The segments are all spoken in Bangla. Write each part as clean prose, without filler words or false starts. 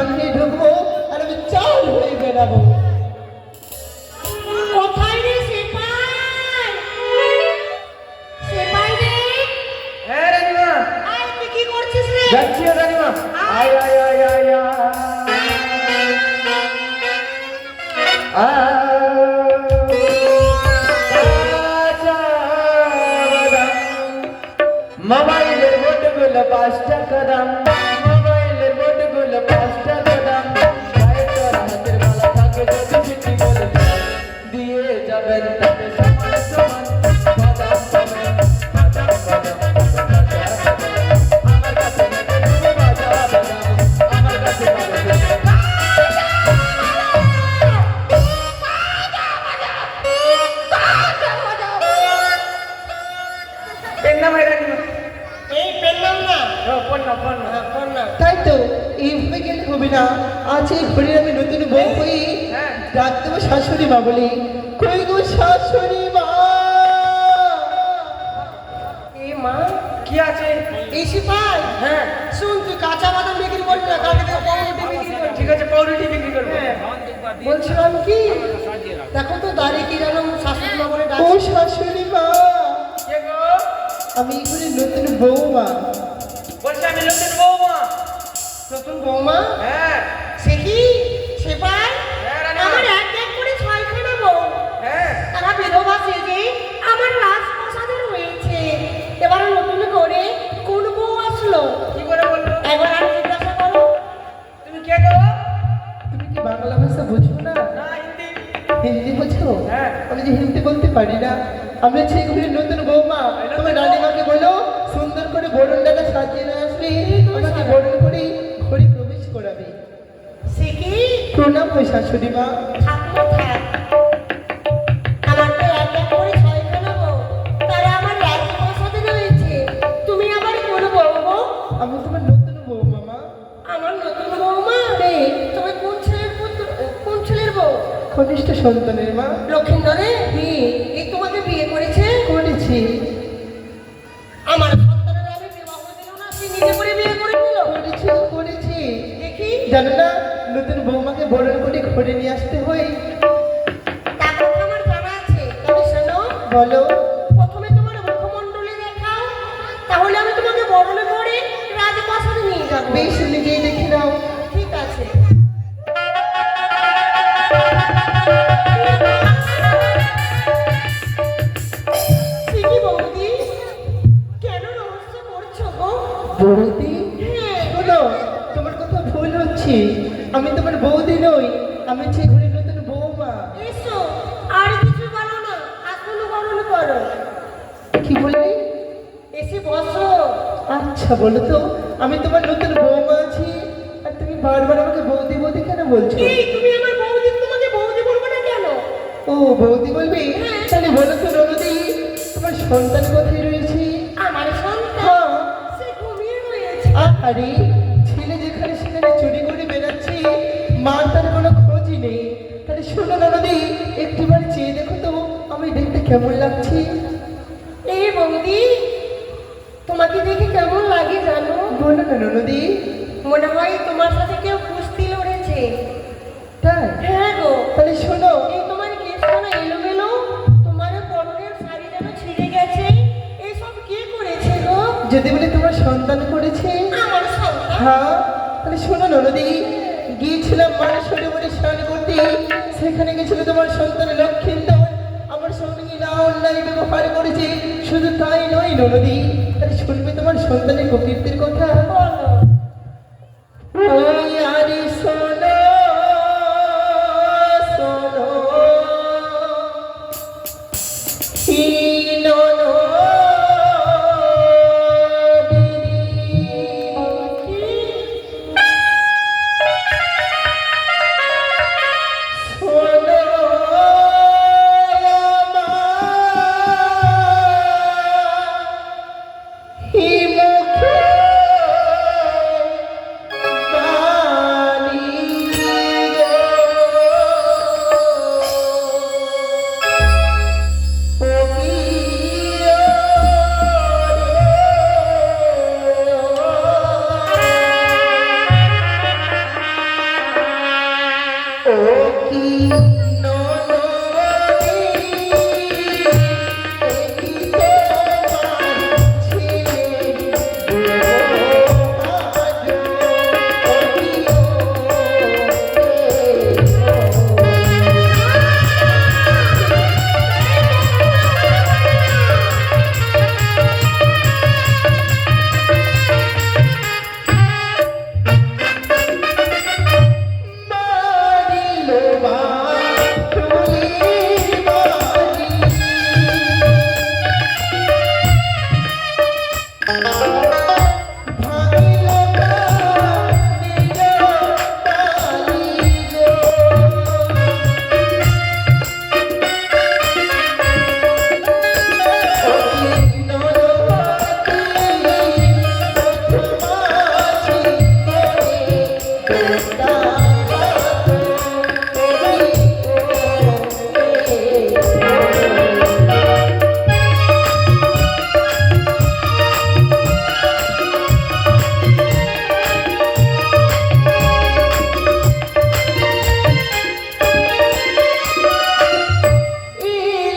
প্রাণ নিয়ে ঢুকবো আর আমি চাল হয়ে বেড়াবো। কোথায় রে সেপাই? সেপাই রে? হ্যাঁ রানীমা, আয় তুই কি করছিস রে? যাচ্ছি রানীমা। আয় আয় আয় আয় মোবাইলের বোটগুলো 5 টাকা দাম, মোবাইলের বোটগুলো 5 টাকা দাম। গায়ে তোর হাতের মালা থাকে যদি চিঠি বলে দিয়ে যাবেন তাতে সমান সমান বাদাম বাদাম বাদাম বাদাম আমার কাছে বাদাম আমার কাছে পেন্না ভাই রানীমা। এই পেলাম না। পণ্য পণ্য পড় না। তাই তো এইভাবে গেলে হবে না। আজ এই ঘড়ির আমি নতুন বউ হই, হ্যাঁ। ডাক দেবো শাশুড়ি মা বলি। কই গো শাশুড়ি মা? এই মা কি আছে? এই সেপাই হ্যাঁ শুন, তুই কাঁচা বাদাম বিক্রি করবি না, কালকে থেকে পাউরুটি বিক্রি করবি। ঠিক আছে, পাউরুটি বিক্রি করবো। বলছিলাম কি, দেখো তো দাঁড়িয়ে কি যেন শাশুড়ি মা বলে ও ডাকছে। শাশুড়ি মা, কে গো? আমি এই ঘড়ির নতুন বউমা। বলছি আমি নতুন বৌমা। নতুন বৌমা? হ্যাঁ সে কি সেপাই? হ্যাঁ, রানীমা। আমার এক এক করে 6খানা বউ, হ্যাঁ তারা বিধবা সেজে আমার রাজপ্রাসাদে রয়েছে। এবার নতুন করে কোন বউ আসলো কি করে বলবো? একবার আর জিজ্ঞাসা করো। তুমি কে গো? তুমি কি বাংলা ভাষা বুঝো না? না, হিন্দি। হিন্দি বোঝো? হ্যাঁ। আমি যে হিন্দি বলতে পারি না। আমি হচ্ছে এই ঘড়ির নতুন বৌমা। তোমার রানীমাকে বলো সুন্দর করে বরণডালা সাজিয়ে না আসলে আমাকে বরণ করে ঘড়ি প্রবেশ করাবে। সে কি? প্রণাম হয় শাশুড়ি মা। থাকলো থাক। আমার তো এক এক করে 6খানা বউ, তারা আমার রাজপ্রাসাদে রয়েছে। তুমি আবার কোন বউ গো? আমি তোমার নতুন বৌমা মা। আমার নতুন বৌমা? তুমি কোন ছেলের পুত্র, কোন ছেলের বউ? কনিষ্ঠ সন্তানের মা। লক্ষিন্দরে এই তোমাকে বিয়ে করেছে? করেছি আমার সন্তানের আমি বিবাহ দিল না, সে নিজে করে বিয়ে করে নিল। করেছি করেছি। দেখি জানো না নতুন বৌমাকে বরণ করে ঘরে নিয়ে আসতে হয়। তা কথা আমার জানা আছে, তবে শোনো, বলো। প্রথমে তোমার মুখমণ্ডলে দেখাও, তাহলে আমি তোমাকে বরণে করে রাজপ্রাসাদে নিয়ে যাবো। বেশ নিজেই দেখে নাও। ঠিক আছে। সিকি বৌদি, কেন রহস্য করছো গো? বৌদি? হ্যাঁ। শোনো, তোমার কথা ভুল হচ্ছে। আমি তোমার বৌদি নই, আমি হচ্ছে এই ঘরের নতুন বৌমা। এসো, আর কিছু বলো না, এখনো বরণ করো। কি বললি? এসে বসো। আচ্ছা বলো তো, আমি তোমার নতুন বৌমা আছি আর তুমি বারবার আমাকে বৌদি বৌদি কেন বলছো? এই তুমি আমার বৌদি, তোমাকে বৌদি বলবো না কেন? ও বৌদি বলবি? তাহলে বলো তো ননদি, তোমার সন্তান কোথায় রয়েছে? আমার সন্তান হ্যাঁ। সে ঘুমিয়ে রয়েছে। আরে ছেলে যেখানে সেখানে চুরি করে বেড়াচ্ছে, মা তার কোনো খোঁজই নেই। তাহলে শোনো ননদি, একটিবার চেয়ে দেখো তো আমি দেখতে কেমন লাগছে। এই বৌদি, তোমাকে দেখে কেমন লাগে জানো? বলো না ননদি। মনে হয় তোমার সাথে কেউ কুস্তি লড়েছে। তাই? হ্যাঁ গো। তাহলে শোনো, এই তোমার কেশখানা এলোমেলো, তোমার পরনের শাড়ি যেন ছিঁড়ে গেছে, এসব কে করেছে গো? যদি বলে তোমার সন্তান করেছে। আমার সন্তান? হ্যাঁ। তাহলে শোনো ননদি, গিয়েছিলাম মায়ের সরোবরে স্নান করতে, সেখানে গেছিল তোমার সন্তান লক্ষিন্দর। আমার সঙ্গে না অন্যায় ব্যবহার করেছে। শুধু তাই নয় ননদি, তাহলে শুনবে তোমার সন্তানের প্রকৃতির কথা। বলো। ওই আরে শোনো শোনো কি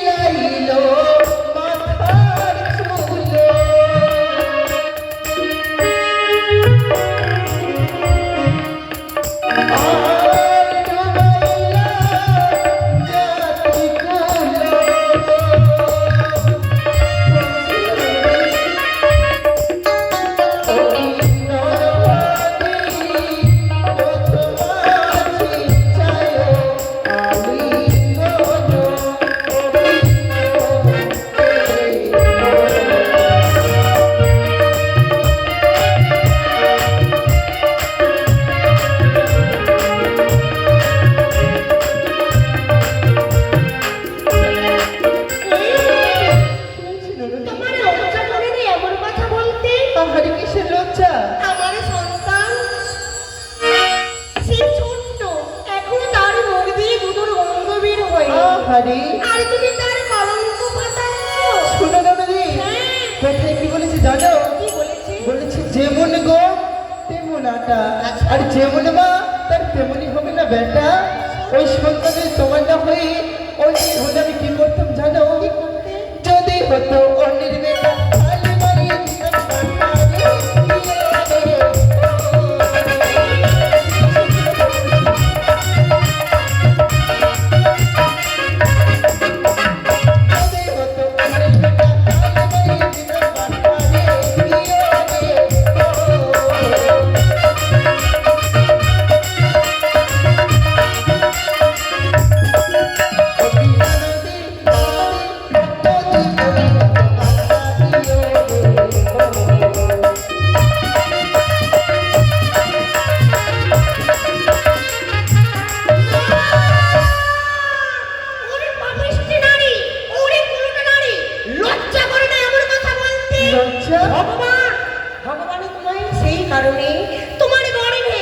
ইলাইলো মাথার চুলো আর ডুবাইলা জাতি কুলো তোমার লজ্জা করে না এমন কথা বলতে? আহারে কিসের লজ্জা? আমার সন্তান সে ছোট্ট, এখনো তার মুখ দিয়ে দুধের গন্ধ বের হয়। আহারে আর তুমি তার কলঙ্ক পাতাচ্ছ। শোনো ননদি, হ্যাঁ, কোথায় কি বলেছে জানো? কি বলেছে? বলেছে যেমন গো তেমন আটা, আর যেমন মা তার তেমনই হবে না বেটা। ওই সন্তানের তোমার না হয়ে অন্যের হলে আমি কি করতাম জানো? কি করতে? যদি হতো অন্যের বেটা তাহলে মারিয়ে দিতাম কান্নারে। যদি হতো অন্যের বেটা তাহলে মারিয়ে দিতাম কান্নারে। ওরে পাপিষ্টি নারী, ওরে কুলুটা নারী, লজ্জা করে না এমন কথা বলতে? লজ্জা? ভগবান, ভগবানই তোমায় সেই কারণে তোমার গর্ভে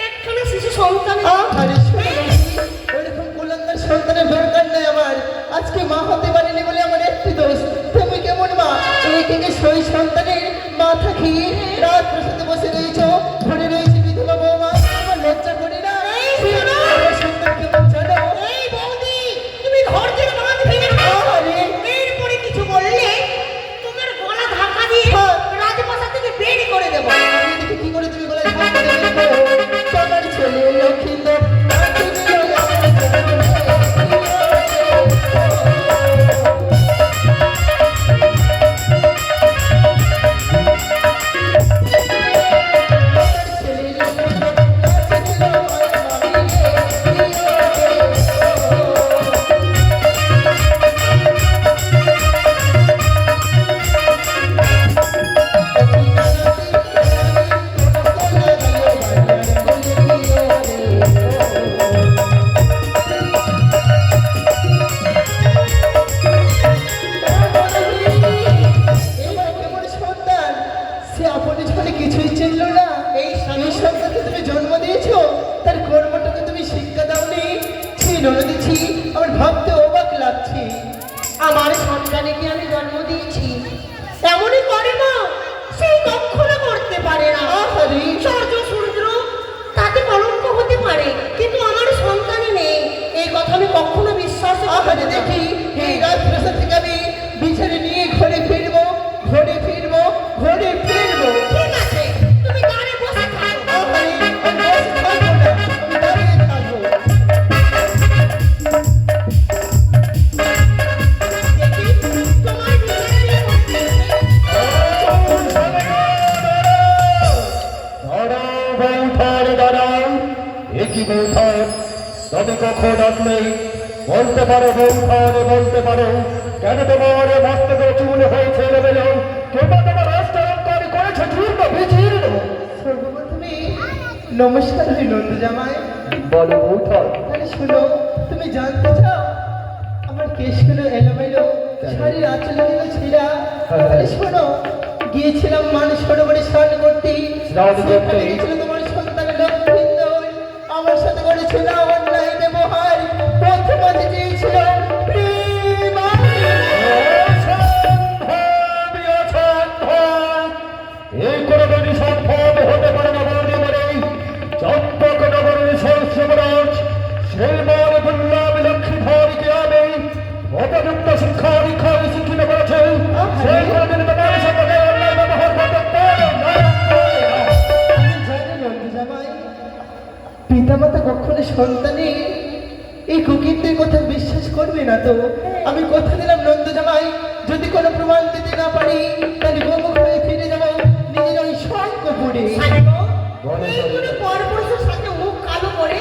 একখানা শিশু সন্তান। আরে শোনো নন্দী, ওরকম কুলাঙ্গার সন্তানের দরকার নেই আমার। আজকে মা হতে পারিনি বলে আমার একটি দোষ। তুমি কেমন মা? এই থেকে সই সন্তানের মাথা খেয়ে রাত প্রসাদে বসে রয়েছ, ঘরে রয়েছে বিধবা বৌমা। আমার লজ্জা করে না? এই শোনো। আমার সন্তান কেমন জানো? এই বৌদি, তুমি ধৈর্যের বাঁধ ভেঙে দাও। আরে। এরপরে কিছু বললে তোমার গলা ধাক্কা দিয়ে হ্যাঁ। রাজপ্রাসাদ থেকে বের করে দেবো। আমি দেখি কি করে তুমি গলায় হাত দিয়ে বের করো। তোমার ছেলে লক্ষ্মীন্দর নাচে দিল আমার ছেলে। কিছুই চিনল না। এই সন্তানকে তুমি জন্ম দিয়েছো, তার কর্মটাকে তুমি শিক্ষা দাওনি। ছি ননদি ছি, আমার ভাবতে অবাক লাগছে। আমার সন্তানকে আমি জন্ম দিয়েছি, এমনই কর্ম সেই কখনো করতে পারে না। আহারে। সূর্য সূর্য তাতে কলঙ্ক হতে পারে, কিন্তু আমার সন্তানই নেই, এই কথা আমি কখনো বিশ্বাস আহারে দেখি এই রাজপ্রাসাদ থেকে আমি বিছানে নিয়ে ঘরে ফিরবো, ঘরে ফিরবো, ঘরে ফিরবো। ঠিক আছে, তুমি গাড়ি বসে থাকো। আহারে, আমি বসে থাকবো না, আমি দাঁড়িয়ে থাকবো। দেখি তোমার বিছানায় বসে। একই বৌঠান তবে কখন আসলে বলতে পারো বৌঠান, বলতে পারো কেন তোমার মস্তকে চুল হয়েছে এলোমেলো, কিংবা তোমার রাষ্ট্রালঙ্কার করেছে চূর্ণ বিচীর্ণ। সর্বপ্রথমে নমস্কার হই নন্দ জামাই। বলো বৌঠান। তাহলে শোনো, তুমি জানতে চাও আমার কেশগুলো এলোমেলো, শাড়ির আঁচলগুলো ছেঁড়া? তাহলে শোনো, গিয়েছিলাম মানুষ সরোবরে স্নান করতে। স্নান করতে? সেখানে গিয়েছিল তোমার সন্তান লক্ষ্মীন্দর। পিতামাতা কখনো সন্তানের এই কুকিরদের কথা বিশ্বাস করবে না তো? আমি কথা দিলাম নন্দ জামাই, যদি কোনো প্রমাণ দিতে না পারি তাহলে গোমুখ হয়ে ফিরে যাবো নিজের ওই শঙ্কপুরে। এইগুলি পরপুরুষের সাথে মুখ কালো করে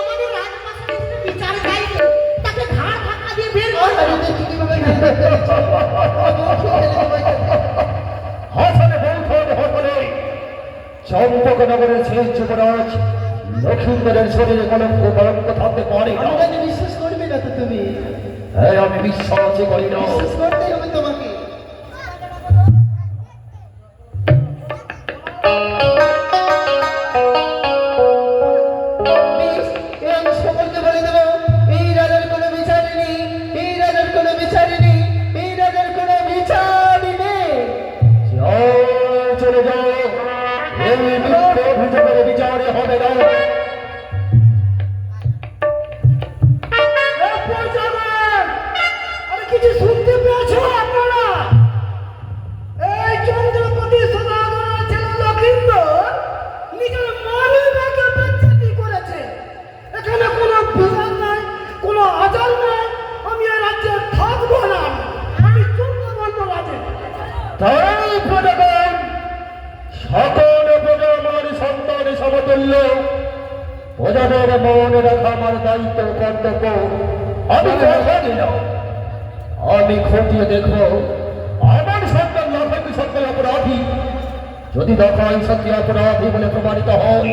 আমাদের রাজপ্রাসাদে এসে বিচার চাইছে, তাকে ঘাড় ধাক্কা দিয়ে বের করে দাও। আমি দেখি কিভাবে ঘাড় ধাক্কা দিচ্ছে। আমি উঠে গেলে তোমায় দেখতে। হাসানে বৌদ্ধ হলে চম্পকনগরের শেষ যুবরাজ লক্ষ্মীন্দরের শরীরে কলঙ্ক থাকতে পারে না। আমি জানি বিশ্বাস করবে না তো তুমি? হ্যাঁ, আমি বিশ্বাস করি না। বিশ্বাস করতেই হবে তোমাকে। বেশ, এ আমি সকলকে বলে দেবো, এই রাজার কোনো বিচার নেই, এই রাজার কোনো বিচার নেই, এই রাজার কোনো বিচার নেই। যাও, চলে যাও, এই মিথ্যে অভিযোগের বিচারে হবে না। কিছু শুনতে পেয়েছো আপনারা? এই চন্দ্রপতি সদাগরের ছেলে লক্ষিন্দর নিজের মারিবাকে বেজ্জতি করেছে। এখানে কোনো বিধান নাই, কোনো আচার নাই। আমি এই রাজ্যে থাকবো না। আমি চন্দ্রবর্ণ রাজে। তাই প্রজাগণ, সকল প্রজামার সন্তান সমতুল্য, প্রজাদের মনে রাখা আমার দায়িত্ব কর্তব্য। আমি কথা দিলাম, আমি খতিয়ে দেখবো আমার সন্তান লাফাই সত্য অপরাধী। যদি লাফাই সত্যি অপরাধী বলে প্রমাণিত হয়,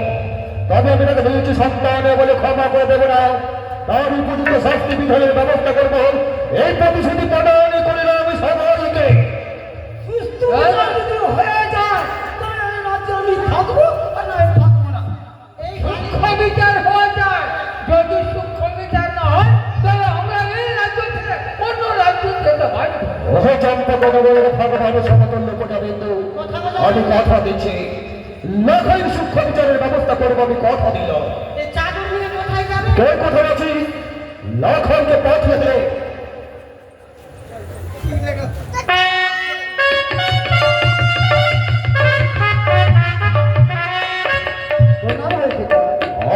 তবে আমি তাকে নিজ সন্তান বলে ক্ষমা করে দেবো না, তার উপযুক্ত শাস্তি বিধানের ব্যবস্থা করবো। এই প্রতিশ্রুতি প্রদান করলাম আমি সবাইকে। সুস্থ বিচার যদি হয়ে যায়, তাহলে এই রাজ্যে আমি থাকবো আর না আমি থাকবো না। এই সূক্ষ্ম বিচার হয়ে যায়। যদি সূক্ষ্ম বিচার না হয় তাহলে আমরা এই রাজ্য থেকে অন্য রাজ্যে যেতে পারবো। ওহে চম্পকনগরের ভগবান সমতুল্য প্রজাবৃন্দ, আমি কথা দিচ্ছি, লাখাই সূক্ষ্ম বিচারের ব্যবস্থা করবো। আমি কথা দিলাম। এই চাদর নিয়ে কোথায় যাবে? কে কোথায় আছি? লাখনকে পাঠিয়ে দে।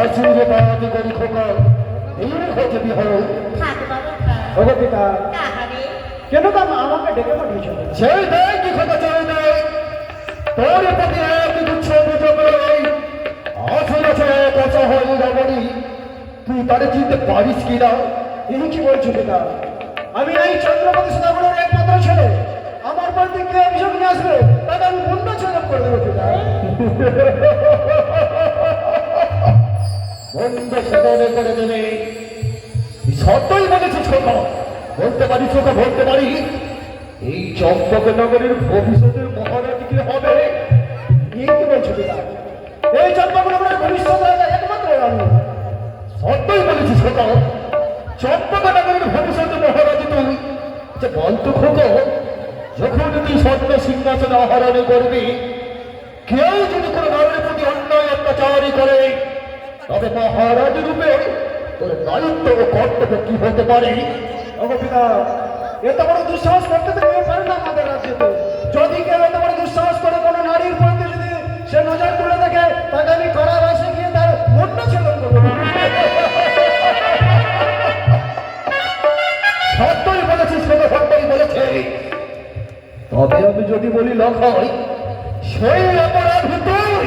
আছি যে বাড়াতে করি খোকা, এই খোঁজে বিহর। থাক বাবা থাক। ওগো পিতা, তাহারে কেন তো আমাকে ডেকে পাঠিয়েছো? সেই দেয় কি খোকা চাই দেয়, তোর প্রতি এক গুচ্ছ অভিযোগ রই। আসলে আছে পচা হল রমণী, তুই তারে চিনতে পারিস কি না? ইনি কি বলছো পিতা? আমি এই চন্দ্রপতি সদাগরের একমাত্র ছেলে। আমার প্রতি কে অভিযোগ নিয়ে আসবে তাকে আমি বন্ধ ছেলে করে দেবো পিতা। বন্ধ সেবনে করে দেবে। সত্যই বলেছিস খোকা, বলতে পারিস খোকা, বলতে পারি এই চম্পকনগরের ভবিষ্যতের মহারাজ কি হবে? ইনি কি বলছো পিতা? এই চন্দ্রপতি ভবিষ্যৎ রাজা একমাত্র আমি। সত্যই বলেছিস খোকা, চম্পকনগরের ভবিষ্যতের মহারাজ তুই। যে বলতো খোকা, যখন তুই স্বর্ণ সিংহাসন আহরণ করবি, কেউ যদি কোনো নারীর প্রতি অন্যায় অত্যাচারই করে, তবে মহারাজ রূপে তোর দায়িত্ব ও কর্তব্য কি হতে পারে? ওগো পিতা, এত বড় দুঃসাহস করতে তো কেউ পারে না আমাদের রাজ্যেতে। যদি কেউ এত বড় দুঃসাহস করে কোনো নারীর প্রতি যদি সে নজর তুলে দেখে, তাকে আমি কারাবাসে গিয়ে তার মুন্ড ছেদন করবো। সত্যই বলেছিস খোকা, সত্যই বলেছে। তবে আমি যদি বলি লখাই, সেই অপরাধী তুই।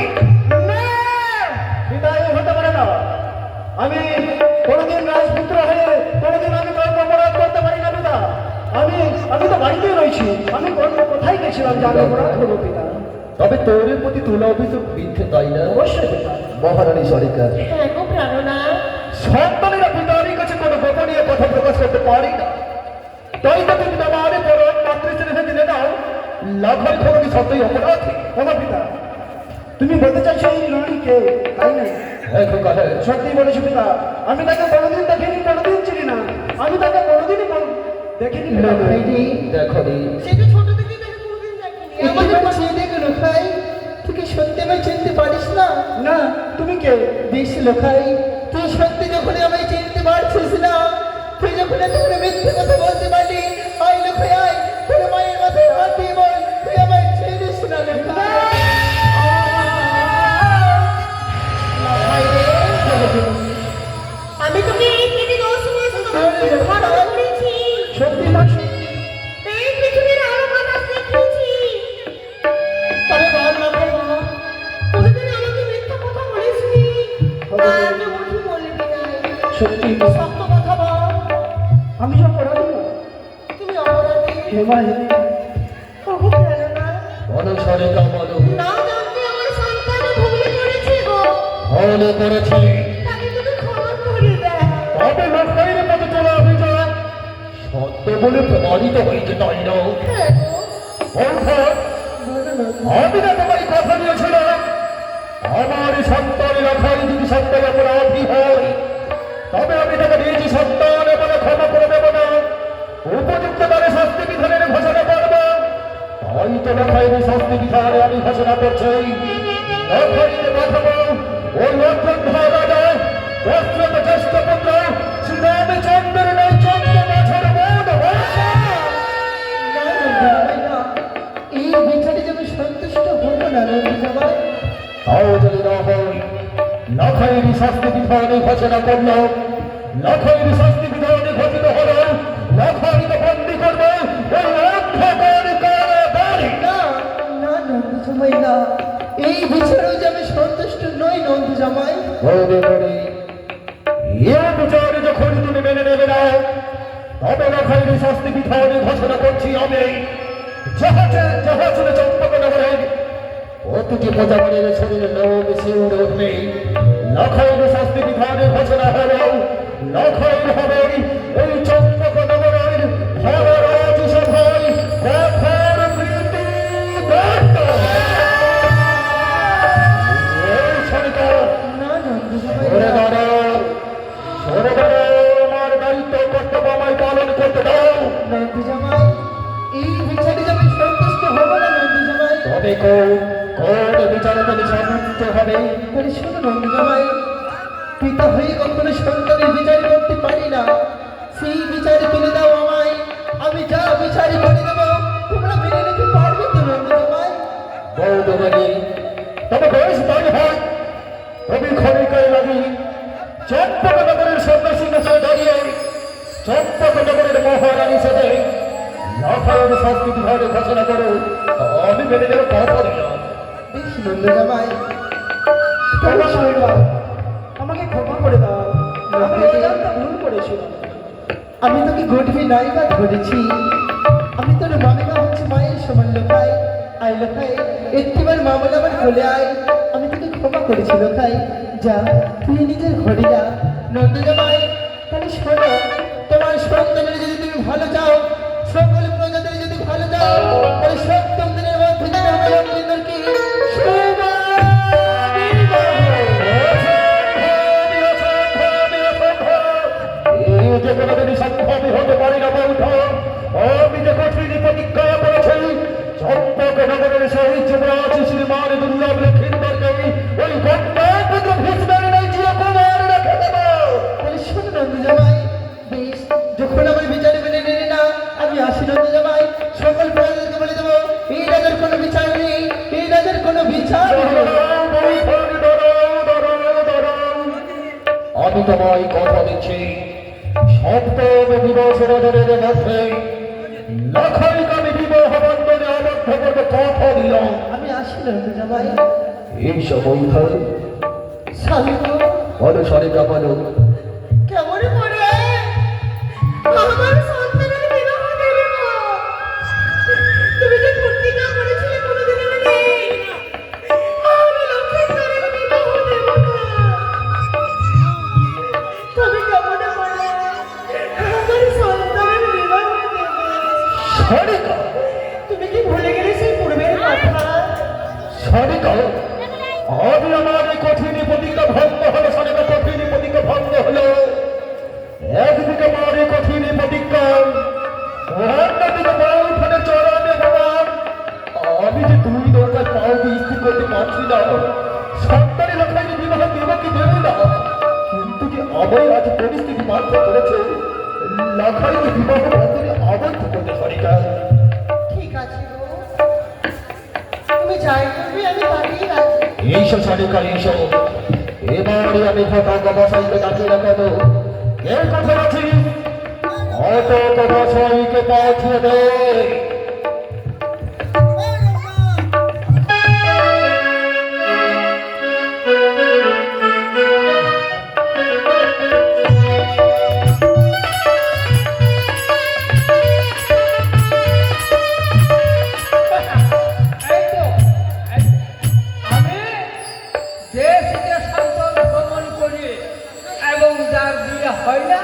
না, পিতা এ হতে পারে না। আমি কোনোদিন রাজপুত্র হয়ে কোনোদিন আমি কোনো অপরাধ করতে পারি না পিতা। আমি তো বাড়িতেই রয়েছি। আমি কোথায় গেছিলাম যে আমি অপরাধ করবো পিতা? তবে তোর প্রতি তোলা অভিযোগ মিথ্যে, তাই না? অবশ্যই পিতা। মহারানী সরকার, হ্যাঁ গো প্রাণনা। সন্তানেরা পিতার কাছে কোনো গোপনীয় কথা প্রকাশ করতে পারি না। তাই তো তুমি আমার পরম মাতৃশ্রী রেখে দিলে নাও, লাখাই খোকা কি সত্যই অপরাধী? ওগো পিতা, তুমি বলতে চাইছো এই রানী কে, তাই না? হ্যাঁ খোকা, হ্যাঁ। সত্যি বলেছি পিতা। আমি তাকে কোনোদিন দেখিনি, কোনোদিন চিনি না। আমি তাকে কোনোদিনই দেখিনি পিতা। লখাইরে, দেখো রে, সে তো ছোট থেকেই তাকে কোনোদিন দেখিনি। আমাদের একবার চেয়ে দেখ লখাই, তুই কি সত্যি আমায় চিনতে পারিস না? না, তুমি কে? বেশ লখাই, তুই সত্যি যখন আমায় চিনতে পারছিস না, তুই যখন এত করে মিথ্যে কথা বলতে পারলি, আয় লখাই আয়, তোর মায়ের মাথায় হাত দিয়ে বল, তুই আমায় চিনিস না লখাই। লখাই রে, আজ বুঝি বলবি না। সত্যি সত্য কথা বল, আমি অপরাধী না। তুমি অপরাধী। হে মা হে, তবু কেন না? বলো সরিকা বলো, না জানতে আমার সন্তানে ভুল করেছে গো। ভুল করেছি, তাকে তুমি ক্ষমা করে দাও। তবে লোকের মতো চলে অভিযোগ সত্য বলে প্রমাণিত হয়েছে, তাই না? হ্যাঁ গো। অর্থাৎ আমি না তোমায় কথা দিয়েছিলাম, আমার সন্তানের রাখাই যদি সত্য অপরাধী হয় তবে আমি তাকে নিয়েছি সন্তান বলে ক্ষমা করে দেব না, উপযুক্ত তারে শাস্তি বিধানের ঘোষণা করব। তাই তো রাখাইনি শাস্তি বিধানে আমি ঘোষণা করছি, রাখাইনে পাঠাবো ওই অযোধ্যা রাজা দশরথ জ্যেষ্ঠ পুত্র শ্রীরামচন্দ্রের নেই 14 বছর বোধ হয়েছে। না নন্দী জামাই না, এই বিচারে যে আমি সন্তুষ্ট হব না নন্দী জামাই। তাও যদি না হয় লখাইনি শাস্তি বিধানে ঘোষণা করল, লখাইনি শাস্তি বিধানে ঘোষিত হল, লখাইকে বন্দি করবে ওই অন্ধকার কারাগারে। না না নন্দী জামাই না, এই বিচারেও যে আমি সন্তুষ্ট নই নন্দী জামাই। বলে বলে এ বিচার যখন তুমি মেনে নেবে না তবে লখাইনি শাস্তি বিধানে ঘোষণা করছি আমি জাহাজে চম্পকনগরের অতিথি প্রজাপতির শরীরে লোক শিউরে উঠবে। লখাইনি শাস্তি বিধানে ঘোষণা হল, লখাইন হবে এই চম্পকনগরের ভগরাজ সভায় কঠোর মৃত্যুদণ্ড। এই সরকার না নন্দী জামাই সরে না। দাঁড়াও, সরে দাঁড়াও, আমার দায়িত্ব কর্তব্য আমায় পালন করতে দাও। নন্দী জামাই, এই বিচারে যে আমি সন্তুষ্ট হব না নন্দী জামাই। তবে কোন বিচারে তুমি সন্তুষ্ট হবে? তাহলে শোনো নন্দী জামাই, পিতা হয়ে কখনো সন্তানের বিচার করতে পারি না, সেই বিচারে তুলে দাও আমায়, আমি যা বিচারে করে দেবো তোমরা মেনে নিতে পারবে তো নন্দী জামাই? বৌদ্ধবাণী তবে বেশ তাই হয়, তুমি ক্ষণিকায় লাগি চম্পকনগরের সন্ন্যাসিংহাসনে দাঁড়িয়ে চম্পকনগরের মহারানী সাথে লখাইয়ের শাস্তি বিধানে ঘোষণা করো, আমি মেনে নেব কথা দিলাম। বেশ নন্দী জামাই, তবে শোনো, আমাকে ক্ষমা করে দাও, আমি অজান্তে ভুল করেছিলাম। আমি তোকে ঘটবি নাই বা ঘটেছি, আমি তোর মামিমা হচ্ছে মায়ের সমান লোকাই। আয় লোকাই, একটিবার মা বলে আমার বলে আয়, আমি তোকে ক্ষমা করেছি লোকাই। যা তুই নিজের ঘরে যা। নন্দ জামাই, তাহলে শোনো, তোমার সন্তানের যদি তুমি ভালো চাও, সকল প্রজাদের যদি ভালো চাও, তাহলে সপ্তম দিনের মধ্যে যদি আমি লক্ষ্মীন্দরকে এই যে কোনোদিনই সম্ভবই হতে পারি না বৌদ্ধ, আমি যে কঠিন প্রতিজ্ঞা করেছি চম্পকনগরের সেই যুবরাজ শ্রীমান দুর্লভ লক্ষিন্দরকে ওই গঙ্গাপুত্র ভীষ্মের নেই চিরকুমার রেখে দেব। তাহলে শোনো নন্দ জামাই, বেশ, যখন আমার বিচারে মেনে নিলে না, আমি আসি নন্দ জামাই, সকল প্রজাদেরকে বলে দেবো এই রাজার কোনো বিচার নেই, এই রাজার কোনো বিচার নেই। আমি তোমায় কথা দিচ্ছি, সপ্তম দিবসের মধ্যে লখাইকে আমি বিবাহ বন্ধনে আবদ্ধ করতে কথা দিলাম। আমি আসি নন্দ জামাই। এই সময় স্বামী গো, বলো সরিকা বলো, কেমন করে আমার সন্তানের বিবাহ দেবে গো? তুমি যে প্রতিজ্ঞা করেছিলে কোনোদিন আমি নেই, আমি লক্ষ্মীন্দরের বিবাহ দেব না। তুমি কেমন করে আমার সন্তানের বিবাহ দেবে? সরিকা তুমি কি ভুলে গেলে সেই পূর্বের কথা? সরিকা আমি আমার এই কঠিন প্রতিজ্ঞা ভঙ্গ হলো, সরিকা কঠিন প্রতিজ্ঞা ভঙ্গ হলো। একদিকে আমার এই কঠিন প্রতিজ্ঞা, অন্যদিকে বউখানে চড়ানে ভগবান, আমি যে দুই নৌকার পাও দিয়ে স্থির করতে পারছি না, সন্তানের লক্ষ্যে বিবাহ দেব কি দেব না, কিন্তু যে আমার আজ পরিস্থিতি মাত্র করেছে লখাইকে বিবাহ বন্ধনে আবদ্ধ করতে সরিকা। ঠিক আছে গো, তুমি যাই করবে আমি তাকেই রাজি। এইসব সরকার এইসব এবারে আমি কথা বসাইকে ডাকি না কেন, এই কথা আছি অত কথা সবাইকে পাঠিয়ে দে। দিলে হয় না,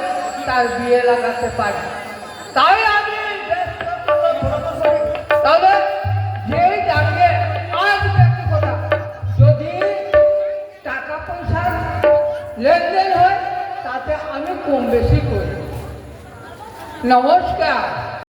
তার বিয়ে লাগাতে পারি। তাই আমি তবে যেই যাকে আসবে একটি কথা, যদি টাকা পয়সার লেনদেন হয় তাতে আমি কম বেশি করি। নমস্কার।